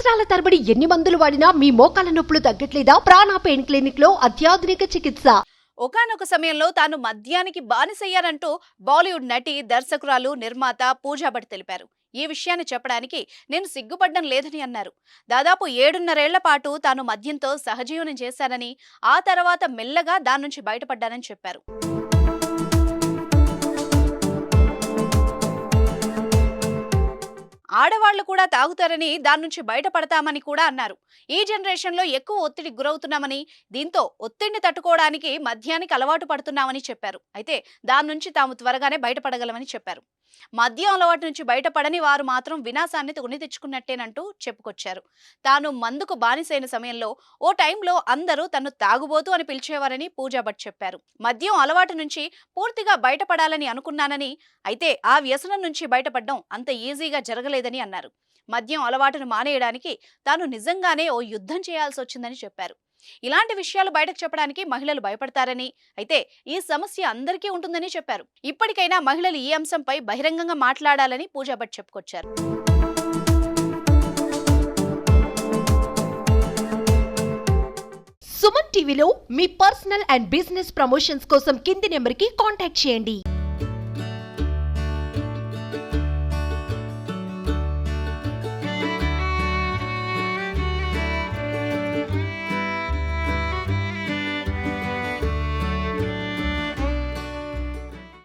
సంవత్సరాల తరబడి ఎన్ని మందులు వాడినా మీ మోకాల నొప్పులు తగ్గట్లేదా? ప్రాణ పెయిన్ క్లినిక్ లో అత్యాధునిక చికిత్స. ఒకానొక సమయంలో తాను మద్యానికి బానిసయ్యానంటూ బాలీవుడ్ నటి, దర్శకురాలు, నిర్మాత పూజా భట్ తెలిపారు. ఈ విషయాన్ని చెప్పడానికి నేను సిగ్గుపడ్డం లేదని అన్నారు. దాదాపు 7.5 ఏళ్ల పాటు తాను మద్యంతో సహజీవనం చేశానని, ఆ తర్వాత మెల్లగా దాని నుంచి బయటపడ్డానని చెప్పారు. ఆడవాళ్లు కూడా తాగుతారని, దాని నుంచి బయటపడతామని కూడా అన్నారు. ఈ జనరేషన్ లో ఎక్కువ ఒత్తిడికి గురవుతున్నామని, దీంతో ఒత్తిడిని తట్టుకోవడానికి మద్యానికి అలవాటు పడుతున్నామని చెప్పారు. అయితే దాని నుంచి తాము త్వరగానే బయటపడగలమని చెప్పారు. మద్యం అలవాటు నుంచి బయటపడని వారు మాత్రం వినాశాన్ని కొని తెచ్చుకున్నట్టేనంటూ చెప్పుకొచ్చారు. తాను మందుకు బానిసైన సమయంలో ఓ టైంలో అందరూ తను తాగుబోతు అని పిలిచేవారని పూజా భట్ చెప్పారు. మద్యం అలవాటు నుంచి పూర్తిగా బయటపడాలని అనుకున్నానని, అయితే ఆ వ్యసనం నుంచి బయటపడడం అంత ఈజీగా జరగలేదని అన్నారు. మద్యం అలవాటును మానేయడానికి తాను నిజంగానే ఓ యుద్ధం చేయాల్సి వచ్చిందని చెప్పారు. ఇలాంటి విషయాలు బయటకు చెప్పడానికి మహిళలు భయపడతారని, అయితే ఈ సమస్య అందరికీ ఉంటుందని చెప్పారు. ఇప్పటికైనా మహిళలు ఈ అంశంపై బహిరంగంగా మాట్లాడాలని పూజా భట్ చెప్పుకొచ్చారు. సుమన్ టీవీలో మీ పర్సనల్ అండ్ బిజినెస్ ప్రమోషన్స్ కోసం కింది నెంబర్కి కాంటాక్ట్ చేయండి.